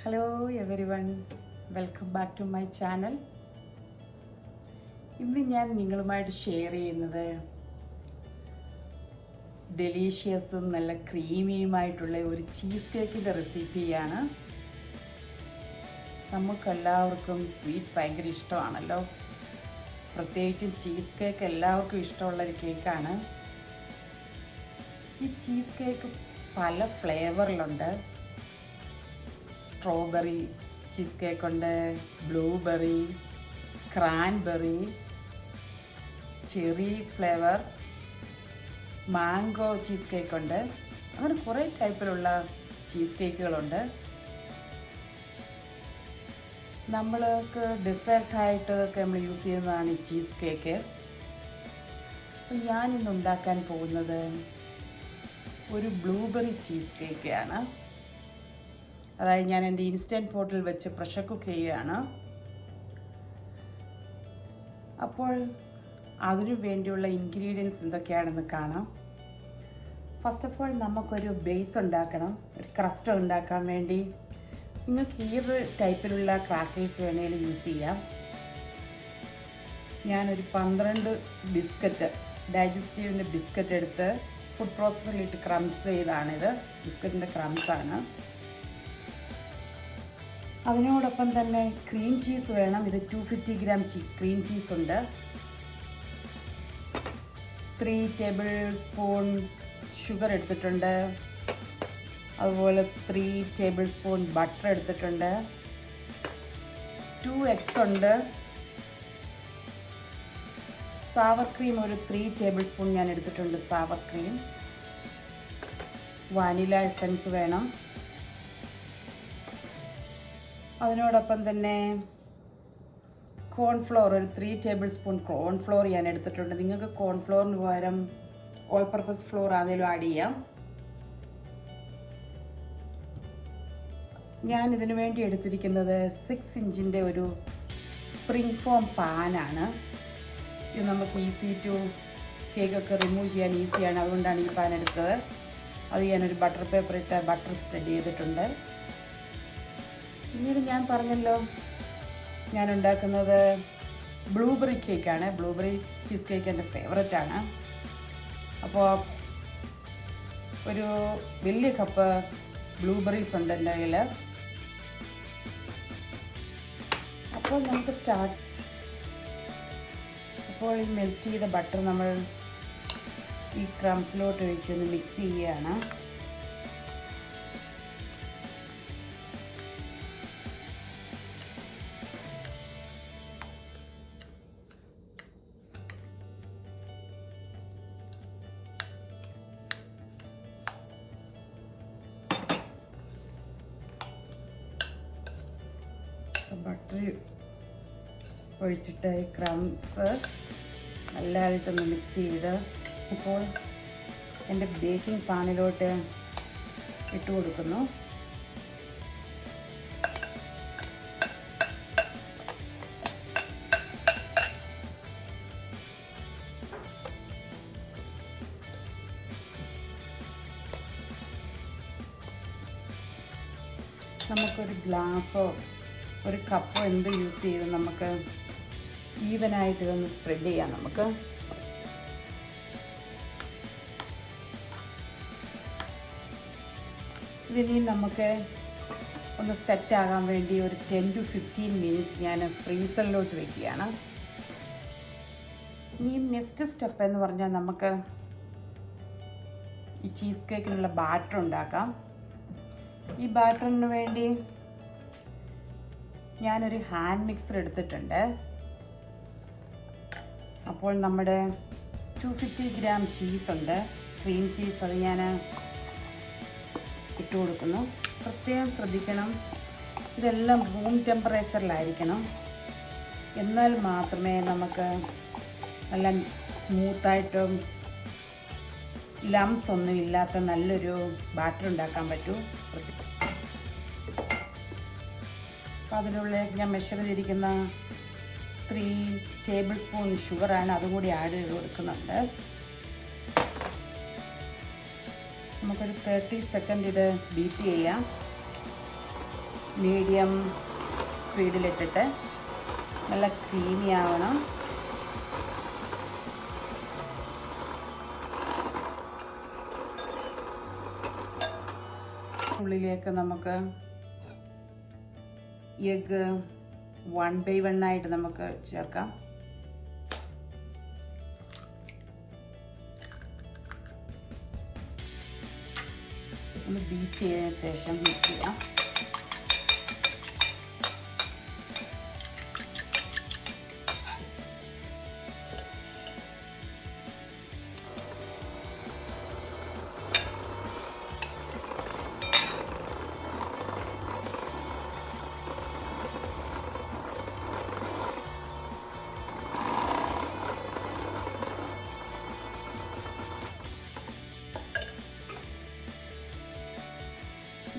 Hello everyone, welcome back to my channel. ഇന്ന് ഞാൻ നിങ്ങളുമായിട്ട് ഷെയർ ചെയ്യുന്നത് ഡെലീഷ്യസും നല്ല ക്രീമിയുമായിട്ടുള്ള ഒരു ചീസ് കേക്കിൻ്റെ റെസിപ്പിയാണ്. നമുക്കെല്ലാവർക്കും സ്വീറ്റ് ഭയങ്കര ഇഷ്ടമാണല്ലോ. പ്രത്യേകിച്ചും ചീസ് കേക്ക് എല്ലാവർക്കും ഇഷ്ടമുള്ളൊരു കേക്കാണ്. ഈ ചീസ് കേക്ക് പല ഫ്ലേവറിലുണ്ട്. സ്ട്രോബെറി ചീസ് കേക്കുണ്ട്, blueberry, cranberry, cherry flavour, mango cheese കേക്കുണ്ട്. അങ്ങനെ കുറേ ടൈപ്പിലുള്ള ചീസ് കേക്കുകളുണ്ട്. നമ്മൾക്ക് ഡെസേർട്ടായിട്ടൊക്കെ നമ്മൾ യൂസ് ചെയ്യുന്നതാണ് ഈ ചീസ് കേക്ക്. അപ്പം ഞാനിന്ന് ഉണ്ടാക്കാൻ പോകുന്നത് ഒരു ബ്ലൂബെറി ചീസ് കേക്കാണ്. അതായത് ഞാൻ എൻ്റെ ഇൻസ്റ്റൻറ്റ് പോട്ടിൽ വെച്ച് പ്രഷർ കുക്ക് ചെയ്യുകയാണ്. അപ്പോൾ അതിനു വേണ്ടിയുള്ള ഇൻഗ്രീഡിയൻസ് എന്തൊക്കെയാണെന്ന് കാണാം. ഫസ്റ്റ് ഓഫ് ഓൾ നമുക്കൊരു ബേസ് ഉണ്ടാക്കണം. ഒരു ക്രസ്റ്റ് ഉണ്ടാക്കാൻ വേണ്ടി നിങ്ങൾക്ക് ഏത് ടൈപ്പിലുള്ള ക്രാക്കേഴ്സ് വേണമെങ്കിലും യൂസ് ചെയ്യാം. ഞാനൊരു 12 ബിസ്ക്കറ്റ്, ഡൈജസ്റ്റീവിൻ്റെ ബിസ്ക്കറ്റ് എടുത്ത് ഫുഡ് പ്രോസസ്സറിലിട്ട് ക്രംസ് ചെയ്താണിത്. ബിസ്ക്കറ്റിൻ്റെ ക്രംസാണ്. അതിനോടൊപ്പം തന്നെ ക്രീം ചീസ് വേണം. ഇത് 250 ഗ്രാം ക്രീം ചീസ് ഉണ്ട്. 3 ടേബിൾ സ്പൂൺ ഷുഗർ എടുത്തിട്ടുണ്ട്. അതുപോലെ 3 ടേബിൾ സ്പൂൺ ബട്ടർ എടുത്തിട്ടുണ്ട്. 2 എഗ്സ് ഉണ്ട്. സാവർ ക്രീം ഒരു 3 ടേബിൾ സ്പൂൺ ഞാൻ എടുത്തിട്ടുണ്ട്. സാവർ ക്രീം, വാനില എസൻസ് വേണം. അതിനോടൊപ്പം തന്നെ കോൺഫ്ലോർ ഒരു 3 ടേബിൾ സ്പൂൺ കോൺഫ്ലോർ ഞാൻ എടുത്തിട്ടുണ്ട്. നിങ്ങൾക്ക് കോൺഫ്ലോറിന് പകരം ഓൾ പർപ്പസ് ഫ്ലോർ ആണെങ്കിലും ആഡ് ചെയ്യാം. ഞാൻ ഇതിനു വേണ്ടി എടുത്തിരിക്കുന്നത് 6 ഇഞ്ചിൻ്റെ ഒരു സ്പ്രിംഗ് ഫോം പാനാണ്. ഇത് നമുക്ക് ഈസി ടു കേക്കൊക്കെ റിമൂവ് ചെയ്യാൻ ഈസിയാണ്. അതുകൊണ്ടാണ് ഈ പാൻ എടുത്തത്. അത് ഞാനൊരു ബട്ടർ പേപ്പർ ഇട്ട് ബട്ടർ സ്പ്രെഡ് ചെയ്തിട്ടുണ്ട്. പിന്നീട് ഞാൻ പറഞ്ഞല്ലോ, ഞാൻ ഉണ്ടാക്കുന്നത് ബ്ലൂബെറി കേക്കാണ്. ബ്ലൂബെറി ചീസ് കേക്ക് എൻ്റെ ഫേവററ്റാണ്. അപ്പോൾ ഒരു വലിയ കപ്പ് ബ്ലൂബെറീസ് ഉണ്ട് എൻ്റെ കയ്യിൽ. അപ്പോൾ നമുക്ക് സ്റ്റാർട്ട്. അപ്പോൾ ഈ മെൽറ്റ് ചെയ്ത ബട്ടർ നമ്മൾ ഈ ക്രംസിലോട്ട് ഒഴിച്ചൊന്ന് മിക്സ് ചെയ്യുകയാണ്. ബട്ടർ ഒഴിച്ചിട്ട് ക്രംസ് നല്ലതായിട്ടൊന്ന് മിക്സ് ചെയ്ത് ഇപ്പോൾ എൻ്റെ ബേക്കിംഗ് പാനിലോട്ട് ഇട്ട് കൊടുക്കുന്നു. നമുക്കൊരു ഗ്ലാസ്സോ ഒരു കപ്പോ എന്ത് യൂസ് ചെയ്ത് നമുക്ക് ഈവനായിട്ട് ഇതൊന്ന് സ്പ്രെഡ് ചെയ്യാം. നമുക്ക് ഇതിനി നമുക്ക് ഒന്ന് സെറ്റാകാൻ വേണ്ടി ഒരു 10 to 15 മിനിറ്റ്സ് ഞാൻ ഫ്രീസറിലോട്ട് വയ്ക്കുകയാണ്. ഇനി നെക്സ്റ്റ് സ്റ്റെപ്പ് എന്ന് പറഞ്ഞാൽ നമുക്ക് ഈ ചീസ് കേക്കിനുള്ള ബാറ്റർ ഉണ്ടാക്കാം. ഈ ബാറ്ററിന് വേണ്ടി ഞാനൊരു ഹാൻഡ് മിക്സർ എടുത്തിട്ടുണ്ട്. അപ്പോൾ നമ്മുടെ 250 ഗ്രാം ചീസുണ്ട്, ക്രീം ചീസ്. അത് ഞാൻ ഇട്ട് കൊടുക്കുന്നു. പ്രത്യേകം ശ്രദ്ധിക്കണം, ഇതെല്ലാം റൂം ടെമ്പറേച്ചറിലായിരിക്കണം. എന്നാൽ മാത്രമേ നമുക്ക് നല്ല സ്മൂത്തായിട്ടും ലംസ് ഒന്നും ഇല്ലാത്ത നല്ലൊരു ബാറ്റർ ഉണ്ടാക്കാൻ പറ്റൂ. അപ്പോൾ അതിനുള്ളിലേക്ക് ഞാൻ മെഷർ ചെയ്തിരിക്കുന്ന 3 ടേബിൾ സ്പൂൺ ഷുഗറാണ്. അതും കൂടി ആഡ് ചെയ്ത് കൊടുക്കുന്നുണ്ട്. നമുക്കൊരു 30 സെക്കൻഡ് ഇത് ബീറ്റ് ചെയ്യാം. മീഡിയം സ്പീഡിലിട്ടിട്ട് നല്ല ക്രീമി ആവണം. ഉള്ളിലേക്ക് നമുക്ക് എഗ്ഗ് 1 by 1 ആയിട്ട് നമുക്ക് ചേർക്കാം. ഒന്ന് ബീറ്റ് ചെയ്തതിന് ശേഷം മിക്സ് ചെയ്യാം.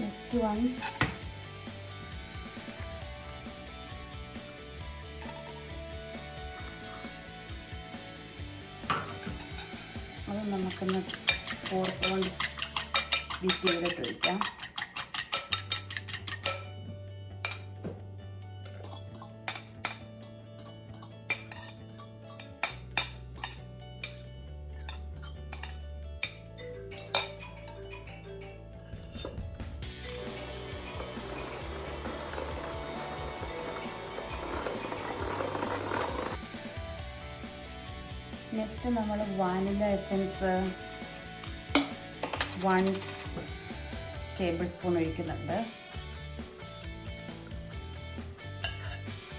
Next one, അത് നമുക്കൊന്ന് ഫോർക്ക് കൊണ്ട് ബീറ്റ് ചെയ്തിട്ട് ഒഴിക്കാം. നെക്സ്റ്റ് നമ്മൾ വാനില എസൻസ് 1 ടേബിൾ സ്പൂൺ ഒഴിക്കുന്നുണ്ട്.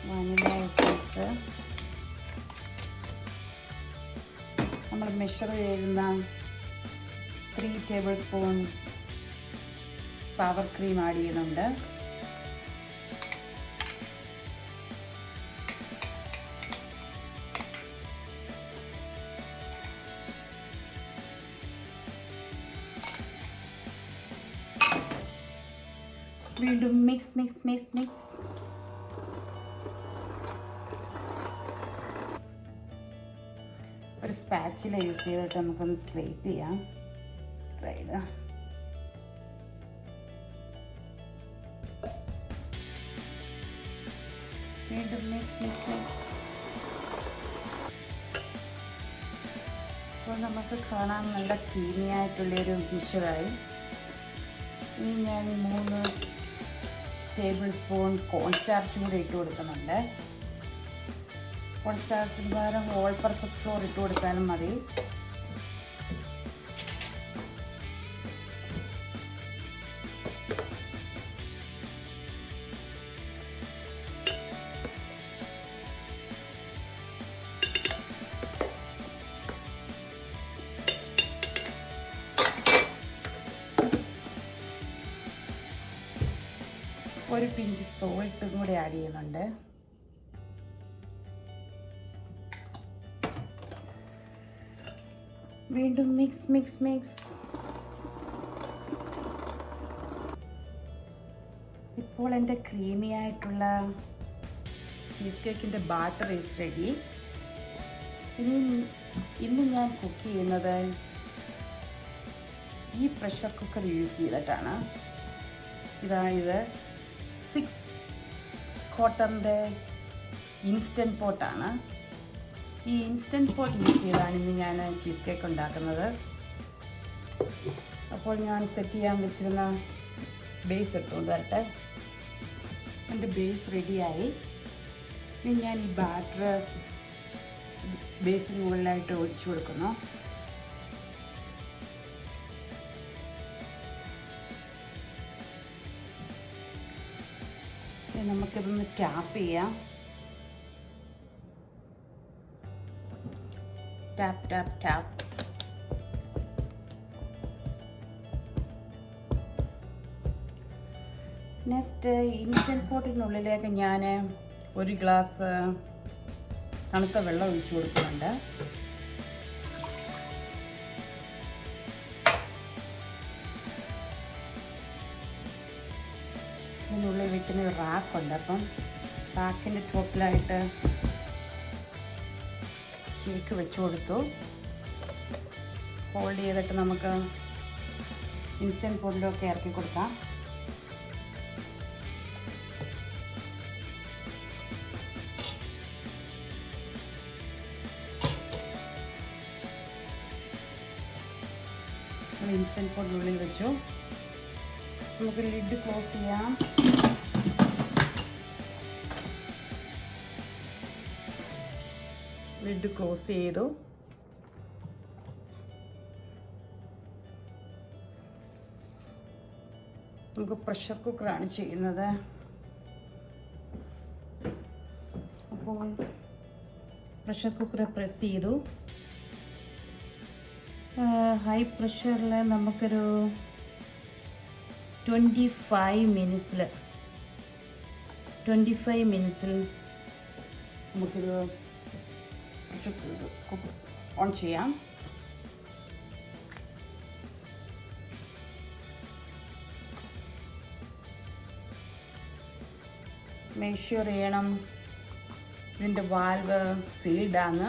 വാനില എസൻസ് നമ്മൾ മെഷർ ചെയ്യുന്ന 3 tablespoon sour cream add ചെയ്യുന്നുണ്ട്. വീണ്ടും മിക്സ് മിക്സ് മിക്സ് മിക്സ്. ഒരു സ്പാച്ചില യൂസ് ചെയ്തിട്ട് നമുക്കൊന്ന് സ്ക്രേപ്പ് ചെയ്യാം സൈഡ്. വീണ്ടും മിക്സ് മിക്സ് മിക്സ്. അപ്പോൾ നമുക്ക് കാണാൻ നല്ല ക്രീമി ആയിട്ടുള്ളൊരു മിക്സ്ചറായി. ഇനി ഞാൻ 3 ടേബിൾ സ്പൂൺ കോൺ സ്റ്റാർച്ചും കൂടി ഇട്ട് കൊടുക്കുന്നുണ്ട്. കോൺ സ്റ്റാർച്ചിന് പകരം ഓൾ പർപ്പസ് ഫ്ലോർ ഇട്ട് കൊടുത്താലും മതി. ഒരു പിഞ്ച് സോൾട്ടും കൂടി ആഡ് ചെയ്യുന്നുണ്ട്. വീണ്ടും മിക്സ് മിക്സ് മിക്സ്. ഇപ്പോൾ എൻ്റെ ക്രീമി ആയിട്ടുള്ള ചീസ് കേക്കിൻ്റെ ബാറ്റർ ഈസ് റെഡി. ഇന്ന് ഞാൻ കുക്ക് ചെയ്യുന്നത് ഈ പ്രഷർ കുക്കർ യൂസ് ചെയ്തിട്ടാണ്. ഇതായത് 6 ക്വാർട്ടറിൻ്റെ ഇൻസ്റ്റൻറ്റ് പോട്ടാണ്. ഈ ഇൻസ്റ്റൻറ്റ് പോട്ട് യൂസ് ചെയ്താണ് ഇന്ന് ഞാൻ ചീസ് കേക്ക് ഉണ്ടാക്കുന്നത്. അപ്പോൾ ഞാൻ സെറ്റ് ചെയ്യാൻ വെച്ചിരുന്ന ബേസ് എടുത്തുകൊണ്ട് വരട്ടെ. എൻ്റെ ബേസ് റെഡിയായി. ഇനി ഞാൻ ഈ ബാറ്റർ ബേസിന് മുകളിലായിട്ട് ഒഴിച്ചു കൊടുക്കുന്നു. നമുക്കിതൊന്ന് ടാപ്പ് ചെയ്യാം. Tap tap tap. Next instant പോട്ടിനുള്ളിലേക്ക് ഞാൻ 1 ഗ്ലാസ് തണുത്ത വെള്ളം ഒഴിച്ചു കൊടുക്കുന്നുണ്ട്. ഇതിനുള്ളിൽ വെക്കുന്ന ഒരു റാക്കുണ്ട്. അപ്പം റാക്കിൻ്റെ ടോപ്പിലായിട്ട് കേക്ക് വെച്ച് കൊടുത്തു. ഹോൾഡ് ചെയ്തിട്ട് നമുക്ക് ഇൻസ്റ്റൻറ്റ് പോട്ടിലൊക്കെ ഇറക്കി കൊടുക്കാം. ഇൻസ്റ്റൻറ്റ് പോട്ടിനുള്ളിൽ വെച്ചു. നമുക്ക് ലിഡ് ക്ലോസ് ചെയ്യാം. ലിഡ് ക്ലോസ് ചെയ്തു. നമുക്ക് പ്രഷർ കുക്കറാണ് ചെയ്യുന്നത്. അപ്പോൾ പ്രഷർ കുക്കർ പ്രസ് ചെയ്തു. ഹൈ പ്രഷറിൽ നമുക്കൊരു 25 മിനിറ്റ്സിൽ നമുക്കൊരു പ്രഷർ കുക്കർ ഓൺ ചെയ്യാം. മേക്ക് ഷുവർ ചെയ്യണം ഇതിൻ്റെ വാൽവ് സീൽഡാണ്.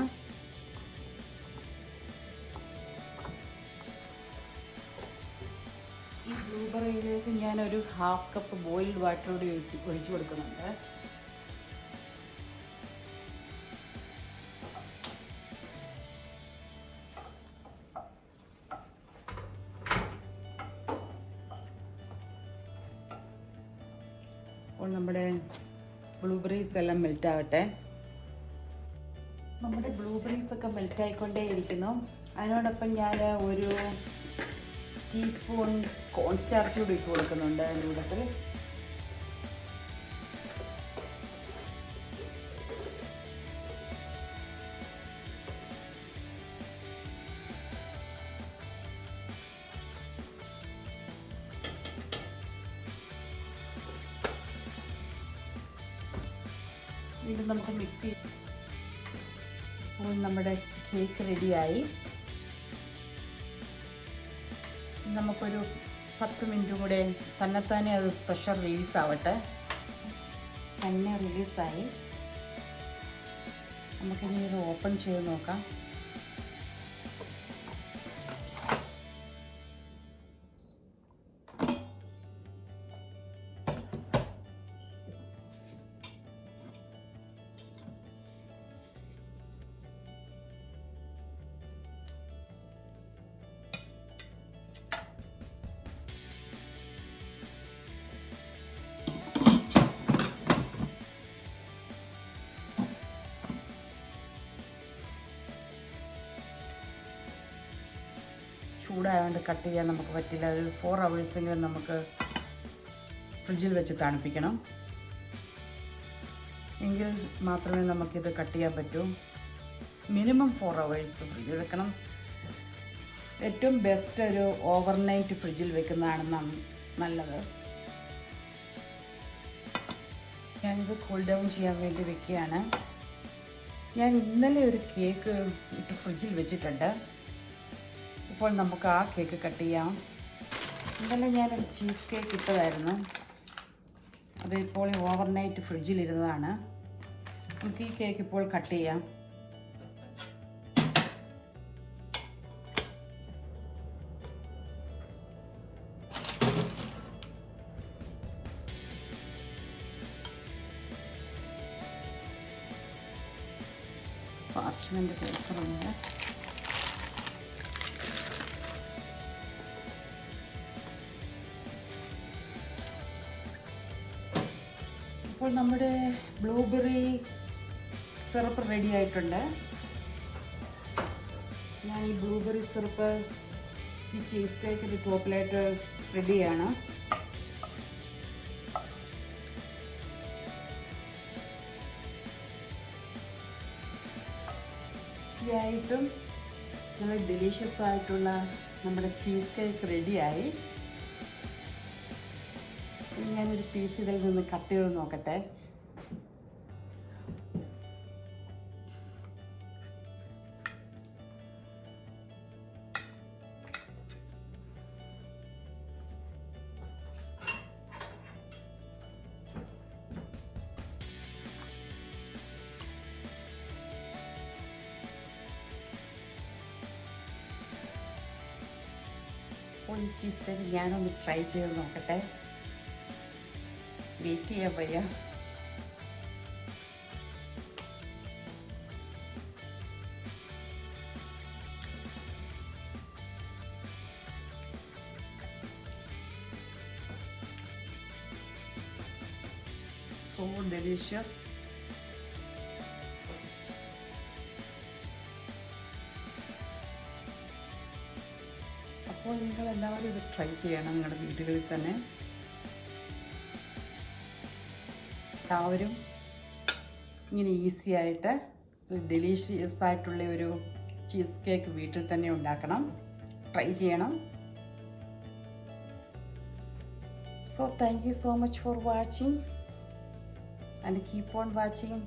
ഈ ബ്ലൂബെറിയിലേക്ക് ഞാനൊരു 1/2 കപ്പ് ബോയിൽഡ് വാട്ടറോട് ഒഴിച്ചു കൊടുക്കുന്നുണ്ട്. അപ്പോൾ നമ്മുടെ ബ്ലൂബെറീസ് എല്ലാം മെൽറ്റാകട്ടെ. നമ്മുടെ ബ്ലൂബെറീസൊക്കെ മെൽറ്റായിക്കൊണ്ടേ ഇരിക്കുന്നു. അതിനോടൊപ്പം ഞാൻ ഒരു ടീസ്പൂൺ കോൺ സ്റ്റാർച്ച് കൂടി ഇട്ട് കൊടുക്കുന്നുണ്ട് അതിൻ്റെ കൂട്ടത്തിൽ. ഇത് നമുക്ക് മിക്സ് ചെയ്ത് അപ്പോൾ നമ്മുടെ കേക്ക് റെഡിയായി. നമുക്കൊരു 10 മിനിറ്റ് കൂടെ തന്നെത്താനെ അത് പ്രഷർ റിലീസാവട്ടെ. തന്നെ റിലീസായി. നമുക്കിനി ഇത് ഓപ്പൺ ചെയ്ത് നോക്കാം. ചൂടായതുകൊണ്ട് കട്ട് ചെയ്യാൻ നമുക്ക് പറ്റില്ല. ഒരു 4 hours നമുക്ക് ഫ്രിഡ്ജിൽ വെച്ച് തണുപ്പിക്കണം. എങ്കിൽ മാത്രമേ നമുക്കിത് കട്ട് ചെയ്യാൻ പറ്റൂ. മിനിമം 4 hours ഫ്രിഡ്ജിൽ വെക്കണം. ഏറ്റവും ബെസ്റ്റ് ഒരു ഓവർനൈറ്റ് ഫ്രിഡ്ജിൽ വെക്കുന്നതാണ് നല്ലത്. ഞാനിത് കൂൾ ഡൗൺ ചെയ്യാൻ വേണ്ടി വെക്കുകയാണ്. ഞാൻ ഇന്നലെ ഒരു കേക്ക് ഇട്ട് ഫ്രിഡ്ജിൽ വെച്ചിട്ടുണ്ട്. ഇപ്പോൾ നമുക്ക് ആ കേക്ക് കട്ട് ചെയ്യാം. ഇന്നലെ ഞാനൊരു ചീസ് കേക്ക് ഇട്ടതായിരുന്നു. അതിപ്പോൾ ഓവർനൈറ്റ് ഫ്രിഡ്ജിലിരുന്നതാണ്. നമുക്ക് ഈ കേക്ക് ഇപ്പോൾ കട്ട് ചെയ്യാം. പാർച്ച്മെൻറ്റ് പേപ്പറുണ്ട്. അപ്പോൾ നമ്മുടെ ബ്ലൂബെറി സിറപ്പ് റെഡി ആയിട്ടുണ്ട്. ഞാൻ ഈ ബ്ലൂബെറി സിറപ്പ് ഈ ചീസ് കേക്കിൻ്റെ ടോപ്പിലായിട്ട് സ്പ്രെഡ് ചെയ്യാണ്. ായിട്ടും നല്ല ഡെലീഷ്യസ് ആയിട്ടുള്ള നമ്മുടെ ചീസ് കേക്ക് റെഡിയായി. ഞാനൊരു പീസ് ഇതിൽ നിന്ന് കട്ട് ചെയ്ത് നോക്കട്ടെ. അപ്പോൾ ഈ ചീസ് കേക്ക് ഞാനൊന്ന് ട്രൈ ചെയ്ത് നോക്കട്ടെ. വെയിറ്റ് ചെയ്യാൻ വയ്യ. So delicious. അപ്പോൾ നിങ്ങളെല്ലാവരും ഇത് ട്രൈ ചെയ്യണം നിങ്ങളുടെ വീടുകളിൽ തന്നെ. എല്ലാവരും ഇങ്ങനെ ഈസി ആയിട്ട് ഡെലീഷ്യസ് ആയിട്ടുള്ള ഒരു ചീസ് കേക്ക് വീട്ടിൽ തന്നെ ഉണ്ടാക്കണം, ട്രൈ ചെയ്യണം. So thank you so much for watching and keep on watching.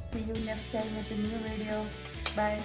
See you next time with a new video. Bye.